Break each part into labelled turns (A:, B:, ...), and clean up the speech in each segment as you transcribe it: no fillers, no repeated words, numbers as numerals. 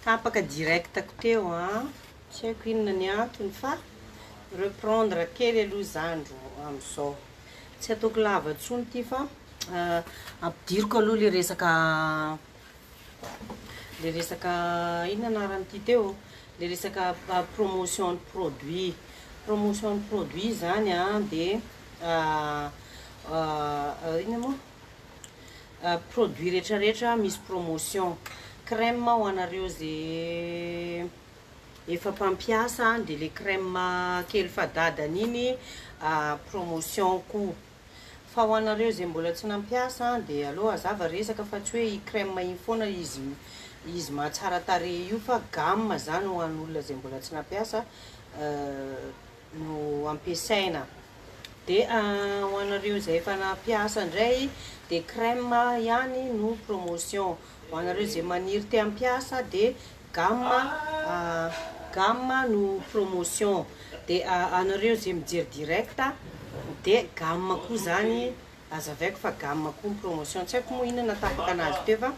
A: Tapaka directako teo tsy haiko inona ny antony fa reprendre kely aloha zandro amin'izao tsy ataoko lava intsony ty fa ampidiriko aloha le resaka inona anarany ty teo le resaka promotion de produit zany de inona moa produit rehetrarehetra misy promotion crème ho anareo zay efa mpampiasa de le crème kely fadadany iny promotion koa fa ho anareo zay mbola tsy nampiasa de aloha azava resaka fa tsy hoe i crème iny foana izy mahatsara tarehy io fa gamme zany ho an'olona zay mbola tsy nampiasa no ampiasaina de ho anareo zay efa nampiasa ndray de crème ihany no promotion ho anareo zay maniry te ampiasa de gamme no promotion de anareo zay mijery directa de gamme koa zany azavaiko fa gamme koa promotion tsy haiko moa inona natapaka anazy teo fa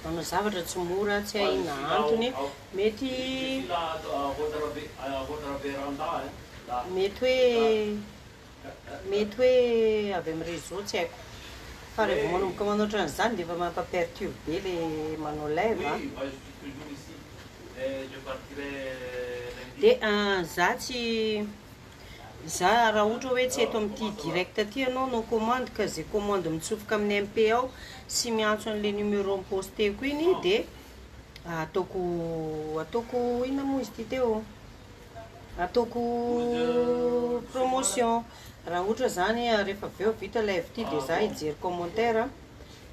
A: manao zavatra tsy mora tsy hay ina antony mety hoe avy amin'ny réseau tsy haiko fa rehefa manomboka manao an'izany de efa mampaperturbe le manao live de za raha ohatra hoe tsy eto amin'ity direct ty anao no commande ka zay commande mitsofoka amin'ny MP ao sy miantso an'le numéro posteko iny de ataoko inona moa izy ty teo ataoko promotion raha ohatra zany rehefa aveo vita live ty de za hijery commentaire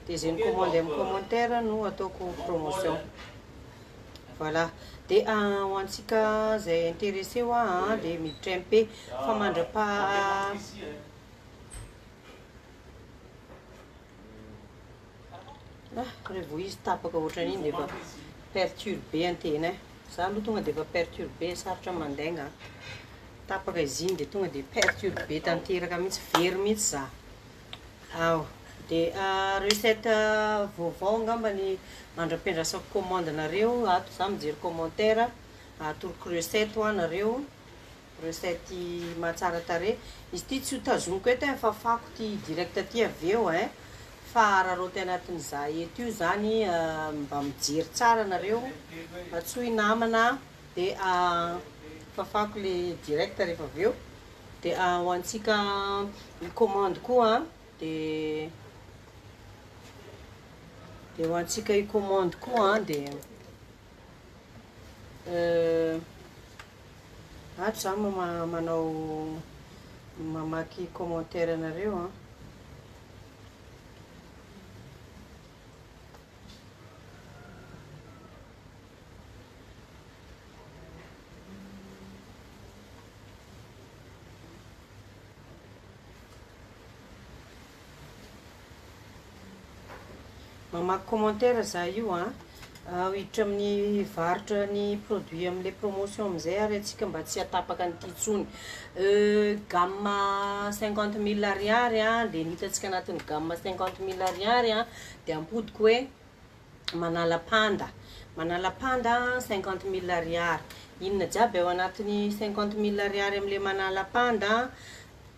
A: de zay ny commande amin'ny commentaire no ataoko promotion voilà de ho antsika zay intéressé ho de miditra MP fa mandrapa revo izy tapaka ohatran'iny de efa perturbe antena za aloha tonga de efa perturbe sarotra mandaigna tapaka izy iny de tonga de perturbe tanteraka mihitsy very mihitsy za de recette vaovao angambany mandra-piandrasako commande nareo ato za mijery commentaire atoroko recette ho anareo recette mahatsara tare izy ty tsy ho tazomiko eto fafako ty direct ty aveo fa raharoty anatin'iza eto io zany mba mijery tsara nareo fa tsy ho inamana de fafako le direct rehefa aveo de ho antsika commande koa de ho antsika commande koa de ato za manao mamaky commentaire nareo mamaky commentaire za io hiditra amin'ny varotra ny produit amin'le promotion amizay ary atsika mba tsy atapaka an'ity tsony gamme 50 000 ariary de nitatsika anatin'ny gamme 50 000 ariary de ampodiko hoe manala panda 50 000 ariary inona jiaby ao anatin'ny 50 000 ariary amin'le manala panda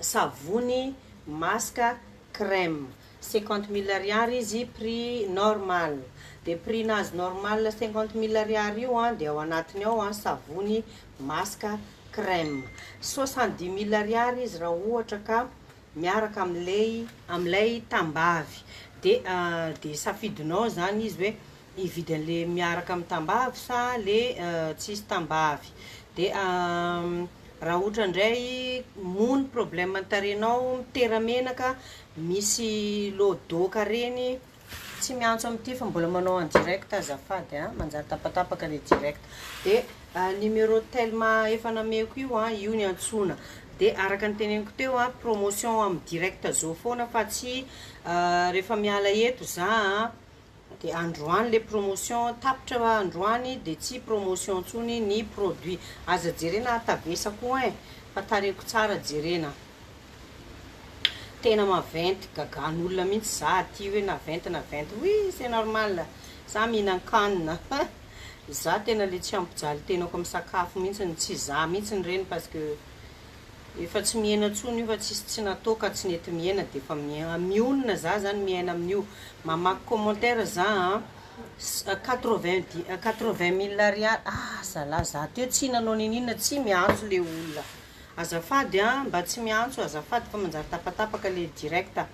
A: savony masque crème 50 000 ariary izy prix normal de prix nazy normal 50 000 ariary io de ao anatiny ao savony masque crème 70 000 ariary izy raha ohatra ka miaraka amilay tambavy de safidinao zany izy hoe hividy an'le miaraka amin'ny tambavy sa le tsisy tambavy de raha ohatra ndray mony problème tarenao miteramenaka misy lodoka reny tsy miantso amin'ity fa mbola manao en direct azafady manjary tapatapaka le direct de numéro tellement efa nameko io ny antsona de araka ny teneniko teo promotion amin'ny direct zao foana fa tsy rehefa miala eto za de androany le promotion tapitra androany de tsy promotion ntsony ny produit aza jerena atavesako fa tareko tsara jerena tena maventy gagan'olona mihitsy za aty hoe naventy oui c'est normal za mihinan-kanina za tena le tsy ampijaly tenako amin'ny sakafo mihitsy tsy za mihitsy reny parce que efa tsy miaina tsony io fa tsy natao ka tsy nety miaina dia efa mionina za zany miaina amin'io mamaky commentaire za 80 000 ariary zalahy za teo tsy nanao ninina tsy miantso le olona azafady mba tsy miantso azafady fa manjary tapatapaka le directa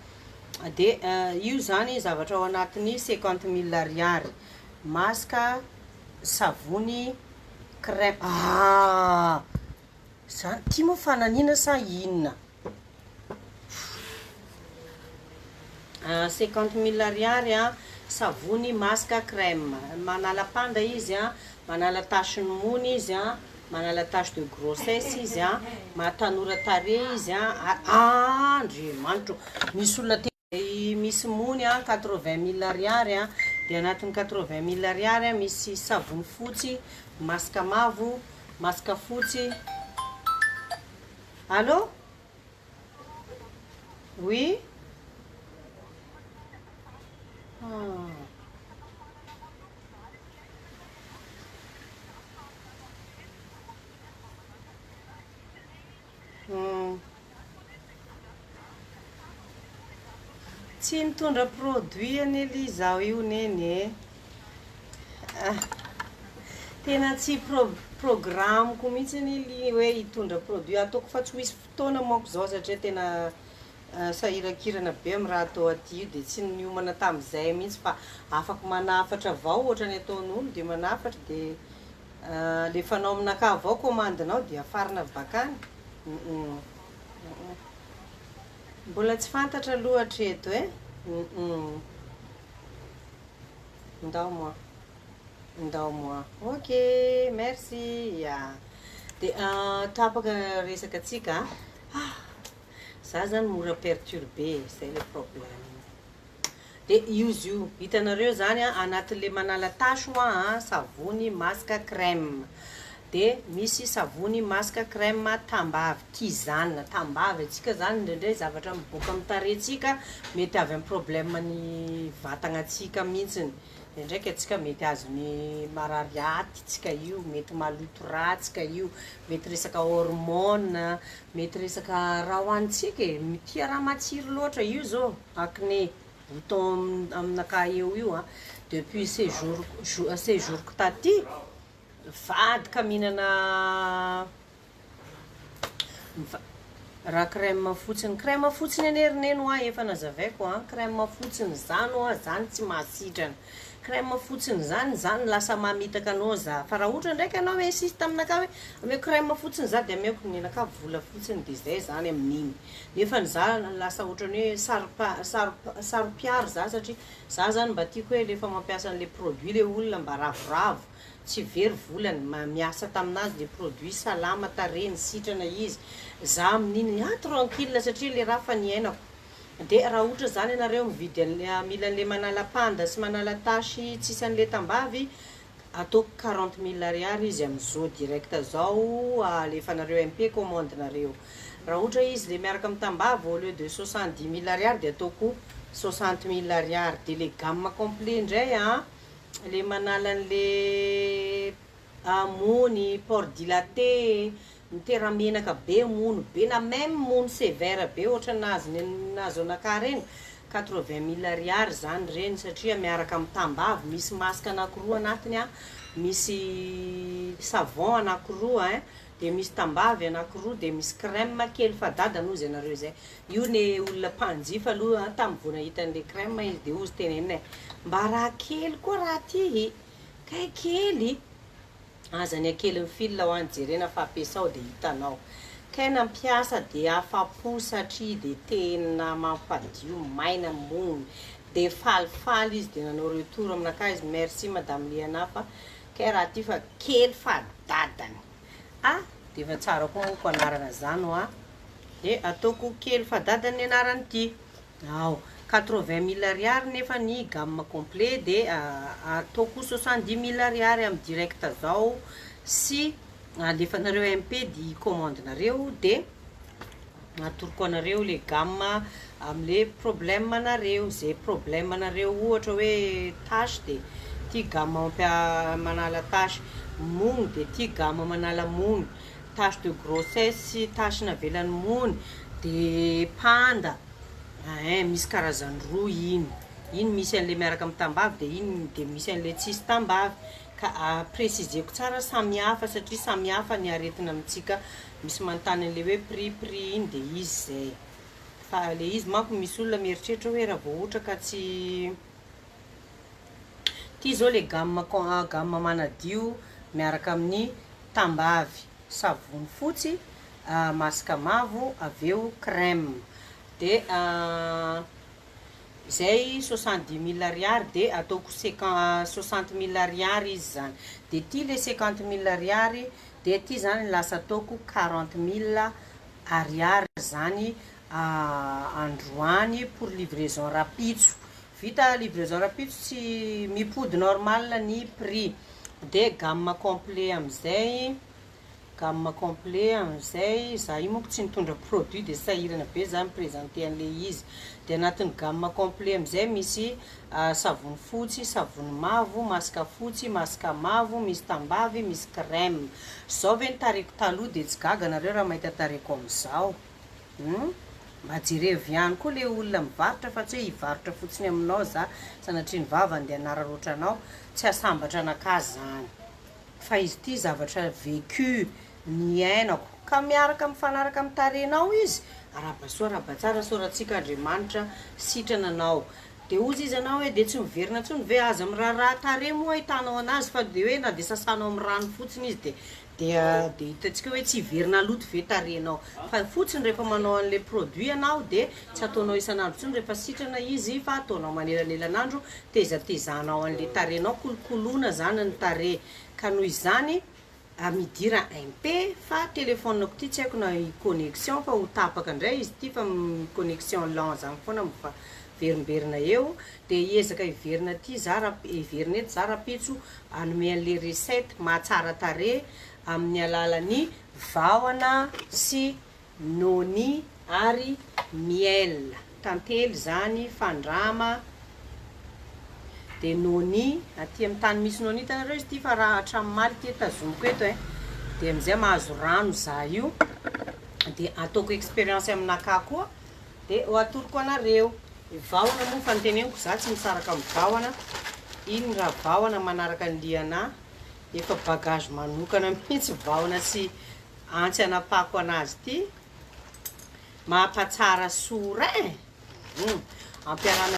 A: dia io zany zavatra ao anatiny 50 000 ariary masaka savony crème zany ty moa fananina sa inona 50 000 ariary savony masaka crème manala panda izy manala tache-ny mony izy manala tache de grossesse izy matanora tarehy izy andriamanitro misy olona misy mony 80 000 ariary dia anatin'ny 80 000 ariary misy savony fotsy masaka mavo masaka fotsy. Allô? Oui? Tsy nitondra produit an'ely zaho io neny tena tsy programmeko mihitsy ny hoe hitondra produit ataoko fa tsy misy fotoana manko zao satria tena sahirakirana be amin'ny raha atao aty io dia tsy niomana tamin'izay mihitsy fa afaka manafatra avao ohatra ny ataon'olo dia manafatra dia le fanao aminaka avao commandinao dia afarina bakany. Mbola tsy fantatra aloha hatreto ndao moi ok merci dia tapaka resaka atsika za zany mora perturbé c'est le problème dia izy io hitanareo zany anatin'le manala tasy moa savony masaka crème dia misy savony masaka crème tambavy tizana tambavy atsika zany indraindray zavatra miboaka amin'ny tarehintsika mety avy amin'ny problème ny vatagnatsika mihitsiny ndraiky atsika mety azony marary atitsika io mety maloto ratsika io mety resaka hormone mety resaka raha hoanitsika tia raha matsiro loatra io zao acné bouton aminaka eo io depuis ces jours taty vadika mihinana raha crème fotsiny anerineno efa nazavaiko crème fotsiny zany zany tsy mahasitrana crème fotsiny zany lasa mamitaka anao za fa raha ohatra ndraiky anao insiste aminaka hoe ameko crème fotsiny za dia ameko nenaka vola fotsiny dia zay zany amin'iny nefa za lasa ohatrany hoe saropiaro za satria za zany mba tiako hoe rehefa mampiasa an'le produit le olona mba ravoravo tsy very volany miasa taminazy de produit salama tareny sitrana izy za amin'iny tranquille satria le raha fa niainako dia raha ohatra zany ianareo mividy milan'le manala panda sy manala tasy tsisy an'le tambavy ataoko 40 000 ariary izy amin'izao direct zao alefa nareo MP commandinareo raha ohatra izy le miaraka amin'ny tambavy au lieu de 70 000 ariary dia ataoko 60 000 ariary dia le gamme complet indray le manala an'le mony port dilaté miteramenaka be mono be na même mono sévère be ohatra nazo anaka reny 80 000 ariary zany reny satria miaraka amin'ny tambavy misy masaka anankiroa anatiny misy savon anankiroa dia misy tambavy anankiroa dia misy crème kely fadada nozy ianareo zay io ne olona mpanjifa aloha tamin'ny vao nahita an'le crème izy dia ozy tenenina mba raha kely koa raha ty kay kely azany akely ny fil ho any jerena fa ampiasao dia hitanao kay nampiasa dia afa-po satria dia tena mampadio maina mony dia falifaly izy dia nanao retour aminaka izy merci madame Liana fa kay raha ty fa kely fadadany dia efa tsara koa moko anarana zany dia ataoko kely fadadany anarany ty 80 000 ariary nefa ny gamme complet dia ataoko 70 000 ariary amin'ny direct zao sy alefanareo MP di commandinareo dia atoroko anareo le gamme am'le problème anareo, zay problème anareo ohatra hoe tasy de ty gamme manala tasy, mony de ty gamme manala mony, tache de grossesse sy tasy navelany mony, de panda misy karazany roa iny misy an'le miaraka amin'ny tambavy de iny de misy an'le tsisy tambavy ka préciseko tsara samihafa satria samihafa ny aretina amintsika, misy manontany an'le hoe prix iny de izy zay fa le izy manko misy olona mieritreritra hoe raha vao ohatra ka tsy ty zao le gamme manadio miaraka amin'ny tambavy, savony fotsy, masaka mavo, aveo crème de zay 70 000 ariary de ataoko 60 000 ariary izy zany, de ty le 50 000 ariary de ty zany lasa ataoko 40 000 ariary zany androany pour livraison rapitso, vita livraison rapitso tsy mipody normal ny prix, de gamme complet amizay za io monko tsy nitondra produit de sahirana be za miprésenter an'le izy, de anatin'ny gamme complet amizay misy savony fotsy, savony mavo, masaka fotsy, masaka mavo, misy tambavy, misy crème. Zao ve nitareko taloha de tsy gaga nareo raha mahita tareko amizao. Mba jereo ihany koa le olona mivarotra fa tsy hoe hivarotra fotsiny aminao za sanatria ny vava andeha anararotra anao, tsy asambatra anaka zany fa izy ty zavatra vécu niainako ka miaraka mifanaraka amin'ny tarehinao izy, arabasoa arabatsara soratsika Andriamanitra sitrana anao, de ozy izy anao hoe de tsy miverina intsony ve aza amin'ny raha tarehy moa ahitanao anazy fa de hoe na de sasanao amin'ny rano fotsiny izy de hitantsika hoe tsy hiverina loto ve tarehinao, fa fotsiny rehefa manao an'le produit anao de tsy ataonao isan'andro intsony rehefa sitrana izy fa ataonao manelanelan'andro, tezatezanao an'le tarehinao, kolokoloana zany ny tarehy, ka noho izany midira MP fa téléphone-nako ty tsy haiko na connexion fa ho tapaka indray izy ty fa connexion lent zany foana miverimberina eo, de hiezaka hiverina ty hiverina eto za rapitso anome an'le recette mahatsara tarehy amin'ny alalan'ny vahona sy noni ary miel, tantely zany fandrama de noni aty amin'ny tany misy noni hitanareo izy ty fa raha hatramimaly ty tazomiko eto de amizay mahazo rano za io de ataoko expérience aminaka koa de ho atoroko anareo. Vahona moa fa niteneniko za tsy misaraka amin'ny vahona, iny raha vahona manaraka ny liana efa bagage manokana mihitsy vahona sy antsy anapako anazy ty, mahampatsara sora ampiarana